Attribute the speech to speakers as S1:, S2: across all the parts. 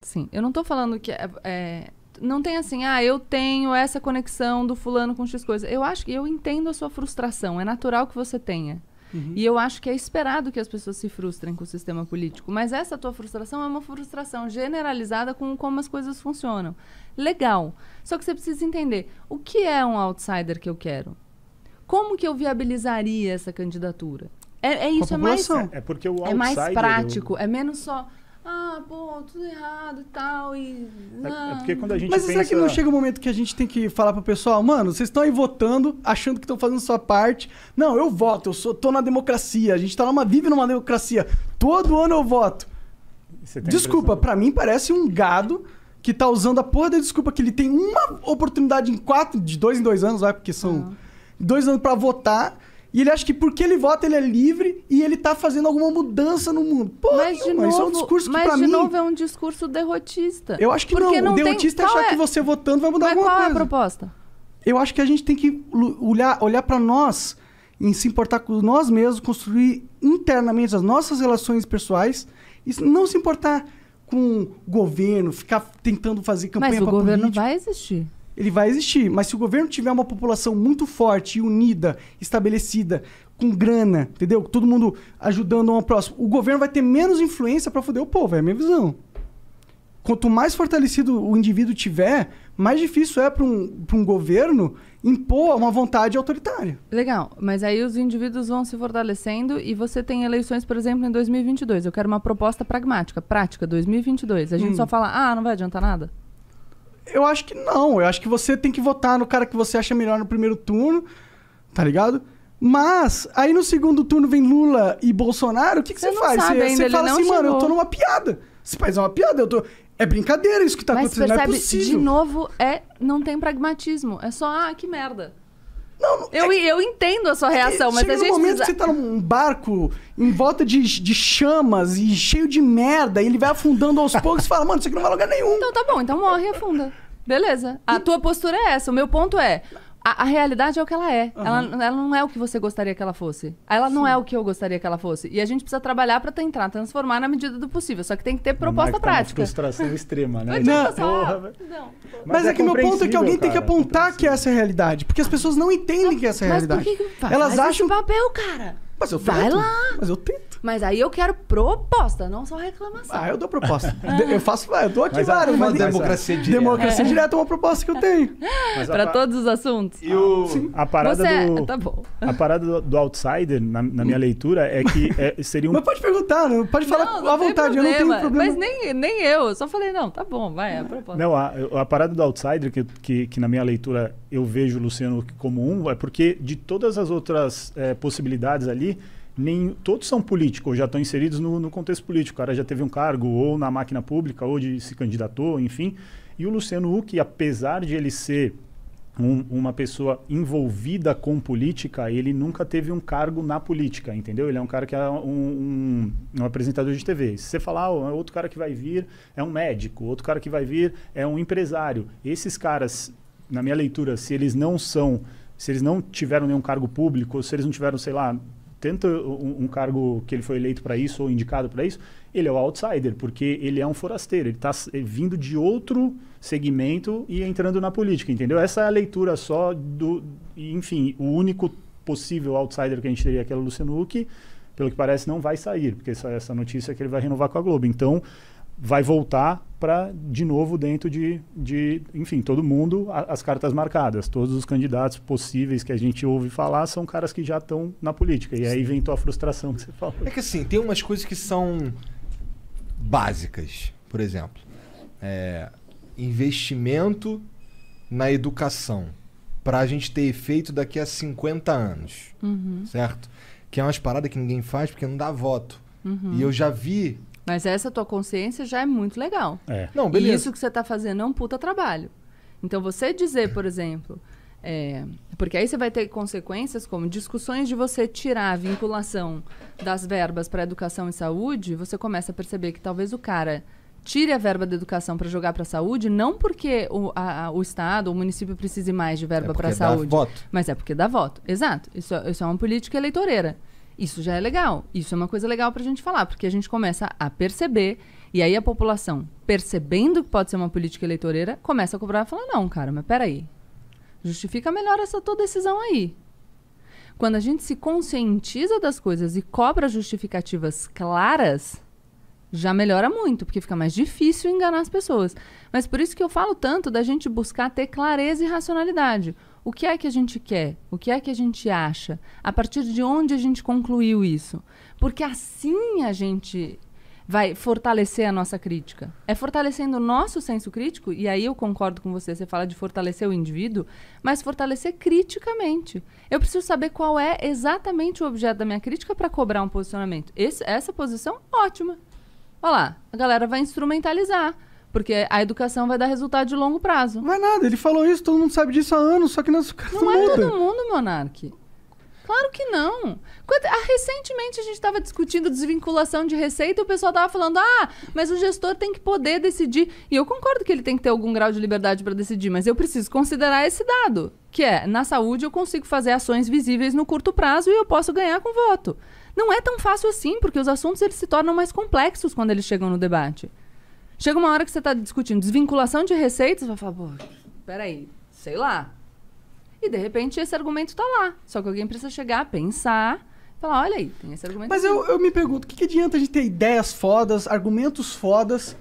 S1: Sim, eu não tô falando que não tem assim, eu tenho essa conexão do fulano com X coisa. Eu acho que eu entendo a sua frustração, é natural que você tenha. E eu acho que é esperado que as pessoas se frustrem com o sistema político. Mas essa tua frustração é uma frustração generalizada com como as coisas funcionam. Legal. Só que você precisa entender, o que é um outsider que eu quero? Como que eu viabilizaria essa candidatura? Isso, é mais...
S2: É porque o outsider...
S1: É mais prático, é menos só... tudo errado e tal, e...
S2: É porque quando a gente
S3: Mas
S2: pensa...
S3: será que não chega um momento que a gente tem que falar pro pessoal, mano, vocês estão aí votando, achando que estão fazendo sua parte. Não, eu voto, tô na democracia, a gente vive numa democracia. Todo ano eu voto. Desculpa, pra mim parece um gado que tá usando a porra da desculpa que ele tem uma oportunidade de 2 em 2 anos, porque são 2 anos pra votar. E ele acha que porque ele vota, ele é livre e ele tá fazendo alguma mudança no mundo. Porra,
S1: mas de novo,
S3: isso é um discurso que pra mim...
S1: Mas de novo é um discurso derrotista.
S3: Eu acho que não. O derrotista é achar que você votando vai mudar alguma coisa.
S1: Mas qual é a proposta?
S3: Eu acho que a gente tem que olhar pra nós e se importar com nós mesmos, construir internamente as nossas relações pessoais e não se importar com o governo, ficar tentando fazer campanha pra político.
S1: Mas o governo vai existir.
S3: Ele vai existir, mas se o governo tiver uma população muito forte, unida, estabelecida, com grana, entendeu? Todo mundo ajudando um ao próximo, o governo vai ter menos influência pra foder o povo, é a minha visão. Quanto mais fortalecido o indivíduo tiver, mais difícil é para um governo impor uma vontade autoritária.
S1: Legal, mas aí os indivíduos vão se fortalecendo e você tem eleições, por exemplo, em 2022. Eu quero uma proposta pragmática, prática, 2022. A gente só fala, não vai adiantar nada?
S3: Eu acho que não. Eu acho que você tem que votar no cara que você acha melhor no primeiro turno, tá ligado? Mas, aí no segundo turno vem Lula e Bolsonaro, o que você faz? Você fala assim, mano, eu tô numa piada. Você faz uma piada, É brincadeira isso que tá acontecendo,
S1: percebe,
S3: não é possível.
S1: de novo, não tem pragmatismo. É só, que merda. Não, eu entendo a sua reação, mas a gente...
S3: Chega no momento que você tá num barco em volta de chamas e cheio de merda, e ele vai afundando aos poucos e fala, mano, isso aqui não vai a lugar nenhum.
S1: Então tá bom, então morre e afunda. Beleza. A tua postura é essa. O meu ponto é... A realidade é o que ela é. Ela não é o que você gostaria que ela fosse. Ela não é o que eu gostaria que ela fosse. E a gente precisa trabalhar pra tentar transformar na medida do possível. Só que tem que ter proposta prática.
S2: Uma frustração extrema, né?
S3: Mas é que meu ponto é que alguém tem que apontar que essa é a realidade. Porque as pessoas não entendem que essa é a realidade.
S1: Mas por que
S3: elas acham
S1: esse papel, cara?
S3: Mas eu tento.
S1: Vai lá.
S3: Mas eu tento.
S1: Mas aí eu quero proposta, não só reclamação.
S3: Eu dou proposta. Eu dou aqui
S4: mas
S3: várias.
S4: Uma democracia direta.
S3: Democracia direta é uma proposta que eu tenho.
S1: Pra todos os assuntos.
S2: A parada
S1: Tá bom.
S2: A parada do outsider, na minha leitura, é que seria um...
S3: Mas pode perguntar, não pode falar à vontade, eu não tenho problema.
S1: Mas nem eu só falei, não, tá bom, vai, a proposta.
S2: Não, a parada do outsider, que na minha leitura eu vejo o Luciano como é porque de todas as outras possibilidades ali, todos são políticos, ou já estão inseridos no contexto político. O cara já teve um cargo ou na máquina pública, ou se candidatou, enfim. E o Luciano Huck, apesar de ele ser uma pessoa envolvida com política, ele nunca teve um cargo na política, entendeu? Ele é um cara que é um apresentador de TV. Se você falar, outro cara que vai vir é um médico, outro cara que vai vir é um empresário. Esses caras, na minha leitura, se eles não tiveram nenhum cargo público, ou se eles não tiveram, sei lá, tanto um cargo que ele foi eleito para isso ou indicado para isso, ele é o outsider, porque ele é um forasteiro, ele está vindo de outro segmento e entrando na política, entendeu? Essa é a leitura só enfim, o único possível outsider que a gente teria, que era o Luciano Huck, pelo que parece não vai sair, porque essa notícia é que ele vai renovar com a Globo, então vai voltar para, de novo, dentro de enfim, todo mundo, as cartas marcadas. Todos os candidatos possíveis que a gente ouve falar são caras que já estão na política. E aí vem tua frustração que você falou.
S4: É que assim, tem umas coisas que são básicas. Por exemplo, investimento na educação para a gente ter efeito daqui a 50 anos. Certo? Que é umas paradas que ninguém faz porque não dá voto. E eu já vi...
S1: Mas essa tua consciência já é muito legal.
S4: Não, beleza.
S1: E isso que você está fazendo é um puta trabalho. Então, você dizer, por exemplo... porque aí você vai ter consequências como discussões de você tirar a vinculação das verbas para educação e saúde, você começa a perceber que talvez o cara tire a verba da educação para jogar para a saúde, não porque o Estado, o município precise mais de verba para a saúde.
S4: Dá voto.
S1: Mas é porque dá voto. Exato. Isso é uma política eleitoreira. Isso já é legal. Isso é uma coisa legal pra gente falar, porque a gente começa a perceber E aí a população, percebendo que pode ser uma política eleitoreira, começa a cobrar e fala, não, cara, mas peraí. Justifica melhor essa tua decisão aí. Quando a gente se conscientiza das coisas e cobra justificativas claras, já melhora muito, porque fica mais difícil enganar as pessoas. Mas por isso que eu falo tanto da gente buscar ter clareza e racionalidade. O que é que a gente quer? O que é que a gente acha? A partir de onde a gente concluiu isso? Porque assim a gente vai fortalecer a nossa crítica. É fortalecendo o nosso senso crítico, e aí eu concordo com você, você fala de fortalecer o indivíduo, mas fortalecer criticamente. Eu preciso saber qual é exatamente o objeto da minha crítica para cobrar um posicionamento. Essa posição, ótima. Olha lá, a galera vai instrumentalizar, porque a educação vai dar resultado de longo prazo.
S3: Não é nada, ele falou isso, todo mundo sabe disso há anos, só que nosso caso
S1: não é todo mundo, Monark. Claro que não. Recentemente a gente estava discutindo desvinculação de receita e o pessoal estava falando, mas o gestor tem que poder decidir. E eu concordo que ele tem que ter algum grau de liberdade para decidir, mas eu preciso considerar esse dado, que é, na saúde eu consigo fazer ações visíveis no curto prazo e eu posso ganhar com voto. Não é tão fácil assim, porque os assuntos eles se tornam mais complexos quando eles chegam no debate. Chega uma hora que você está discutindo desvinculação de receitas, você vai falar, pô, peraí, sei lá. E, de repente, esse argumento está lá. Só que alguém precisa chegar, pensar, falar, olha aí, tem esse argumento.
S3: Mas
S1: aqui.
S3: eu me pergunto, o que adianta a gente ter ideias fodas, argumentos fodas?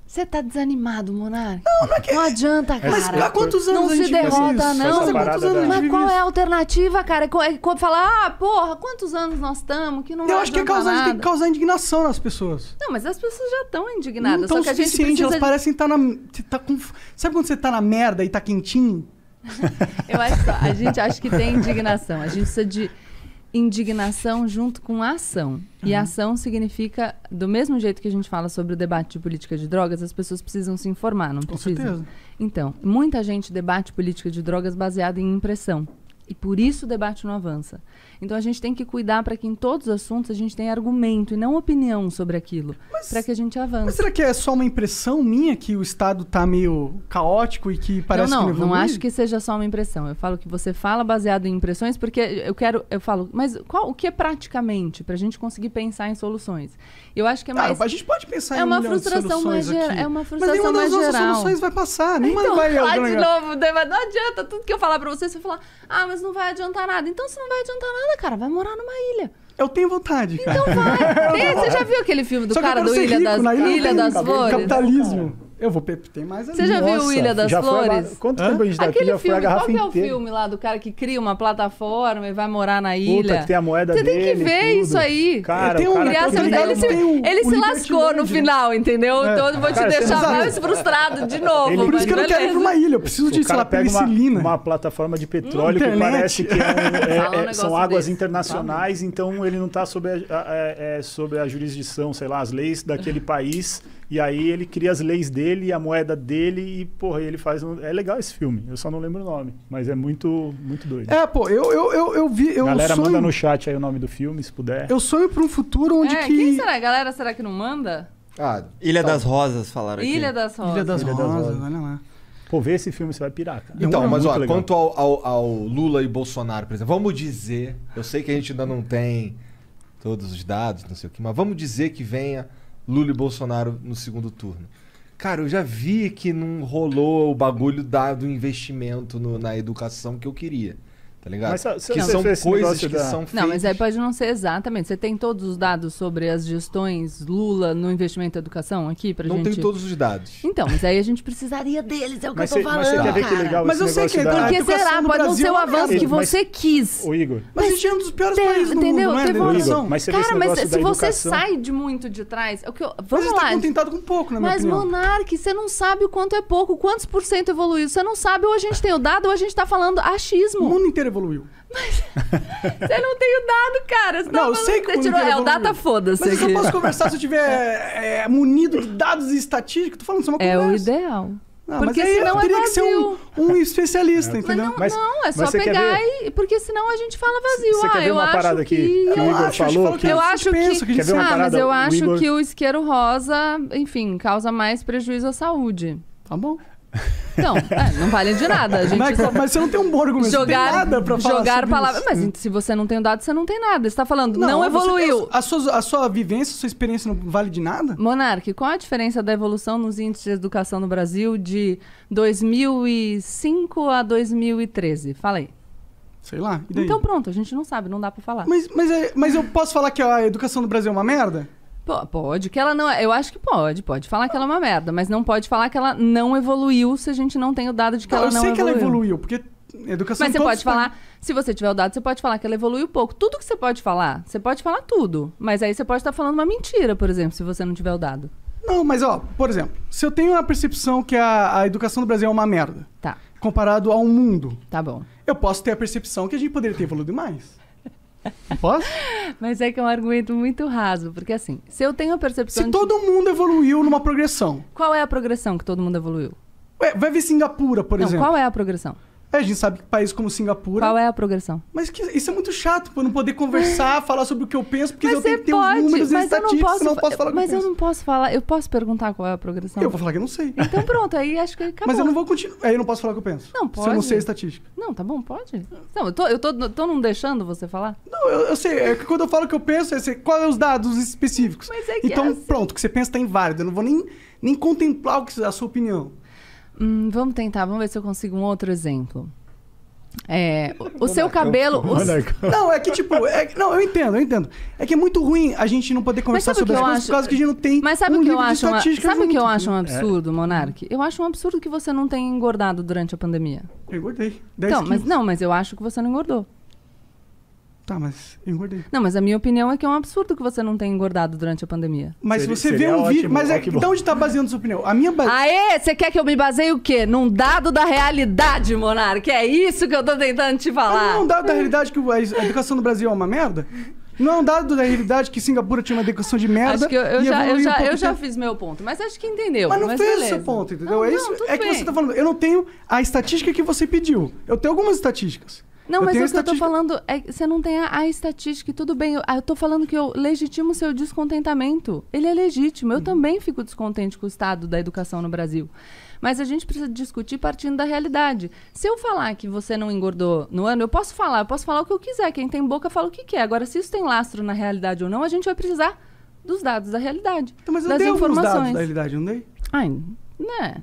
S1: Você tá desanimado, Monark?
S3: Não é que...
S1: Não adianta, cara.
S3: Mas há quantos anos
S1: não
S3: a gente
S1: se derrota, não.
S3: Mas há quantos anos a gente
S1: Mas
S3: vive
S1: qual
S3: isso?
S1: é a alternativa, cara? É falar, porra, quantos anos nós estamos que não
S3: Eu
S1: vai
S3: acho que
S1: adiantar
S3: a gente tem
S1: nada.
S3: que causar indignação nas pessoas.
S1: Não, mas as pessoas já estão indignadas.
S3: Não tão
S1: só que a gente
S3: suficiente,
S1: precisa...
S3: elas parecem estar Sabe quando você tá na merda e tá quentinho?
S1: Eu acho que a gente acha que tem indignação. A gente precisa de indignação junto com ação. E ação significa, do mesmo jeito que a gente fala sobre o debate de política de drogas, as pessoas precisam se informar, não precisam?
S3: Com certeza.
S1: Então, muita gente debate política de drogas baseada em impressão. E por isso o debate não avança. Então a gente tem que cuidar para que em todos os assuntos a gente tenha argumento e não opinião sobre aquilo, para que a gente avance.
S3: Mas será que é só uma impressão minha que o Estado tá meio caótico e que parece que não evolui?
S1: Não acho que seja só uma impressão. Eu falo que você fala baseado em impressões porque eu falo, mas o que é praticamente para a gente conseguir pensar em soluções? Eu acho que é mais...
S3: a gente pode pensar em
S1: uma
S3: milhão de
S1: frustração mais
S3: soluções aqui.
S1: É uma
S3: Mas
S1: frustração
S3: nenhuma das
S1: mais
S3: nossas
S1: geral.
S3: soluções vai passar. Nenhuma
S1: Então,
S3: vai...
S1: lá de novo, não adianta. Tudo que eu falar pra você vai falar, mas não vai adiantar nada. Então, se não vai adiantar nada, cara, vai morar numa ilha.
S3: Eu tenho vontade, cara.
S1: Então vai. Você já viu aquele filme do
S3: Só que
S1: cara
S3: eu quero
S1: do
S3: ser
S1: Ilha
S3: rico, na
S1: Ilha das Flores?
S3: Capitalismo. Eu vou ter mais ali.
S1: Você já viu o Ilha das
S2: já
S1: Flores?
S2: Foi quanto tempo a gente tá aqui?
S1: Aquele
S2: Já foi a
S1: filme,
S2: garrafa
S1: qual que é o
S2: inteira.
S1: filme lá do cara que cria uma plataforma e vai morar na ilha?
S2: Puta, que tem a moeda
S1: Você
S2: dele.
S1: tem que ver
S2: tudo.
S1: isso aí.
S2: Cara,
S3: Tem
S2: o
S3: um
S2: cara
S1: Criar
S2: tá
S1: seu-
S2: ligado,
S1: ele se
S3: o
S1: lascou no
S3: Liberty
S1: final, entendeu? Então eu vou te
S2: Cara, você
S1: deixar
S2: não sabe.
S1: mais frustrado de novo.
S2: Ele-
S3: Por isso que eu não quero ir pra uma ilha. Eu preciso de,
S2: O
S3: sei lá,
S2: cara pega
S3: penicilina.
S2: uma plataforma de petróleo que
S3: Internet.
S2: parece que
S1: Fala um negócio
S2: são águas
S1: desse.
S2: internacionais, então ele não está sob sob a jurisdição, sei lá, as leis daquele país. E aí ele cria as leis dele, a moeda dele e, porra, ele faz... É legal esse filme, eu só não lembro o nome, mas é muito, muito doido.
S3: Pô, eu vi...
S2: Galera,
S3: sonho,
S2: manda no chat aí o nome do filme, se puder.
S3: Eu sonho pra um futuro onde que...
S1: Quem será? Galera, será que não manda?
S5: Ilha das Rosas, falaram aqui.
S1: Ilha das Rosas.
S3: Ilha das
S2: Ilha das
S3: Rosas,
S2: Rosas.
S3: olha lá.
S2: Pô, vê esse filme, você vai pirar, cara.
S4: Então,
S2: É
S4: mas
S2: muito
S4: ó,
S2: legal.
S4: quanto ao Lula e Bolsonaro, por exemplo, vamos dizer, eu sei que a gente ainda não tem todos os dados, não sei o que, mas vamos dizer que venha Lula e Bolsonaro no segundo turno. Cara, eu já vi que não rolou o bagulho do investimento na educação que eu queria. Tá ligado?
S2: Mas se
S4: que
S2: você
S4: são
S2: fez esse
S4: coisas
S2: negócio
S4: que
S2: da-
S4: são feitas...
S1: Não, mas aí pode não ser exatamente. Você tem todos os dados sobre as gestões Lula no investimento em educação aqui pra
S4: Não
S1: gente...
S4: tenho todos os dados.
S1: Então, mas aí a gente precisaria deles, é o que
S2: Mas
S1: eu tô
S2: você
S1: falando,
S2: quer ver que
S1: cara.
S2: legal
S3: Mas
S2: esse
S3: eu sei
S2: negócio
S3: que
S2: da...
S3: a
S1: Porque
S3: educação
S1: será?
S3: no
S1: Pode não
S3: Brasil
S1: ser o
S3: é uma
S1: avanço
S2: merda.
S1: que
S2: Mas-
S1: você quis.
S2: Ô, Igor,
S3: Mas a gente é um dos piores países do mundo,
S1: Entendeu?
S3: não é?
S1: Teve
S3: da
S1: um-
S3: educação.
S2: Mas você vê esse
S1: Cara, mas
S2: negócio
S1: se
S2: da
S1: você
S2: educação.
S1: sai de muito de trás... É o que eu...
S3: Mas
S1: Vamos
S3: a gente tá
S1: lá.
S3: contentado com pouco, na minha
S1: Mas,
S3: opinião.
S1: Monark, você não sabe o quanto é pouco, quantos por cento evoluiu. Você não sabe, ou a gente tem o dado, ou a gente tá falando
S3: O
S1: achismo.
S3: mundo inteiro evoluiu.
S1: Você não tem o dado, cara. Você
S3: Não, eu
S1: tá
S3: sei que
S1: falando-
S3: o
S1: você
S3: mundo
S1: tirou...
S3: inteiro
S1: É o data
S3: evoluiu.
S1: foda-se
S3: Mas eu só
S1: aqui.
S3: posso conversar se eu tiver munido de dados e estatísticas. Tô falando, isso é uma
S1: É
S3: conversa.
S1: o ideal.
S3: Não,
S1: Porque
S3: mas aí
S1: senão
S3: eu
S1: é
S3: teria que ser
S1: vazio.
S3: um especialista, entendeu?
S2: Mas-
S1: Não, é só
S2: mas você quer
S1: pegar
S2: ver?
S1: e... Porque senão a gente fala vazio.
S2: Você quer ver
S1: eu
S2: uma
S1: acho
S2: parada
S1: que...
S2: que o Igor
S3: acho, a gente
S2: falou?
S3: falou que
S1: Eu
S3: a gente
S1: acho
S3: pensa,
S1: que...
S3: que a gente
S2: Quer ver uma
S1: mas
S2: parada?
S1: eu
S2: O
S1: acho
S2: Igor-
S1: que o isqueiro rosa, enfim, causa mais prejuízo à saúde.
S3: Tá bom.
S1: Então, não vale de nada. A gente
S3: Mas você não tem um bom argumento, você não tem nada pra falar
S1: jogar
S3: sobre
S1: palavras.
S3: isso.
S1: Mas se você não tem o dado, você não tem nada. Você tá falando, não evoluiu.
S3: A sua vivência, a sua experiência não vale de nada?
S1: Monark, qual a diferença da evolução nos índices de educação no Brasil de 2005 a 2013? Fala aí.
S3: Sei lá, e daí?
S1: Então pronto, a gente não sabe, não dá pra falar.
S3: Mas eu posso falar que a educação no Brasil é uma merda?
S1: Pode, que ela não é. Eu acho que pode falar que ela é uma merda, mas não pode falar que ela não evoluiu se a gente não tem o dado de que ela não evoluiu.
S3: Eu sei que ela evoluiu, porque educação.
S1: Mas você pode falar, se você tiver o dado, você pode falar que ela evoluiu pouco. Tudo que você pode falar tudo. Mas aí você pode estar falando uma mentira, por exemplo, se você não tiver o dado.
S3: Não, mas por exemplo, se eu tenho a percepção que a educação no Brasil é uma merda,
S1: tá,
S3: comparado ao mundo,
S1: tá bom,
S3: eu posso ter a percepção que a gente poderia ter evoluído mais. Não posso?
S1: Mas é que é um argumento muito raso, porque assim, se eu tenho a percepção
S3: Se todo mundo evoluiu numa progressão.
S1: Qual é a progressão que todo mundo evoluiu?
S3: Vai ver Singapura, por exemplo.
S1: Qual é a progressão?
S3: A gente sabe que países como Singapura...
S1: Qual é a progressão?
S3: Mas isso é muito chato, pra eu não poder conversar, falar sobre o que eu penso, porque eu tenho que ter
S1: pode,
S3: os números e
S1: mas
S3: estatísticas, senão eu não posso falar o que eu penso.
S1: Mas eu não posso falar, eu posso perguntar qual é a progressão?
S3: Eu vou falar que eu não sei.
S1: Então pronto, aí acho que acabou.
S3: Mas eu não vou continuar, aí eu não posso falar o que eu penso.
S1: Não, pode.
S3: Se eu não sei a estatística.
S1: Não, tá bom, pode. Não, eu tô não deixando você falar?
S3: Não, eu sei, é que quando eu falo o que eu penso, é sei qual é os dados específicos.
S1: Mas é que
S3: então,
S1: assim...
S3: pronto, o que você pensa tá inválido, eu não vou nem contemplar a sua opinião.
S1: Vamos tentar, vamos ver se eu consigo um outro exemplo. O seu cabelo...
S3: Não, é que tipo... não, eu entendo. É que é muito ruim a gente não poder conversar sobre as coisas por causa que a gente não tem livro de estatística.
S1: Sabe o que eu acho um absurdo, Monark? Eu acho um absurdo que você não tenha engordado durante a pandemia.
S3: Eu engordei. 10 quilos.
S1: Mas eu acho que você não engordou.
S3: Tá, mas eu engordei.
S1: Não, mas a minha opinião é que é um absurdo que você não tenha engordado durante a pandemia.
S3: Mas se você vê um vídeo... Mas de onde tá baseando sua opinião? A minha base...
S1: Aê, você quer que eu me baseie o quê? Num dado da realidade, Monark. É isso que eu tô tentando te falar.
S3: Não é um dado da realidade que a educação no Brasil é uma merda? Não é um dado da realidade que Singapura tinha uma educação de merda?
S1: Acho que eu já fiz meu ponto, mas acho que entendeu.
S3: Mas não fez o seu ponto, entendeu? É isso que você tá falando. Eu não tenho a estatística que você pediu. Eu tenho algumas estatísticas.
S1: Não, mas o que eu tô falando é que você não tem a estatística e tudo bem. Eu tô falando que eu legitimo o seu descontentamento. Ele é legítimo. Eu também fico descontente com o estado da educação no Brasil. Mas a gente precisa discutir partindo da realidade. Se eu falar que você não engordou no ano, eu posso falar o que eu quiser. Quem tem boca fala o que quer. Agora, se isso tem lastro na realidade ou não, a gente vai precisar dos dados da realidade.
S3: Então, mas eu
S1: das
S3: dei
S1: informações.
S3: Dados da realidade, não dei?
S1: Ai, né?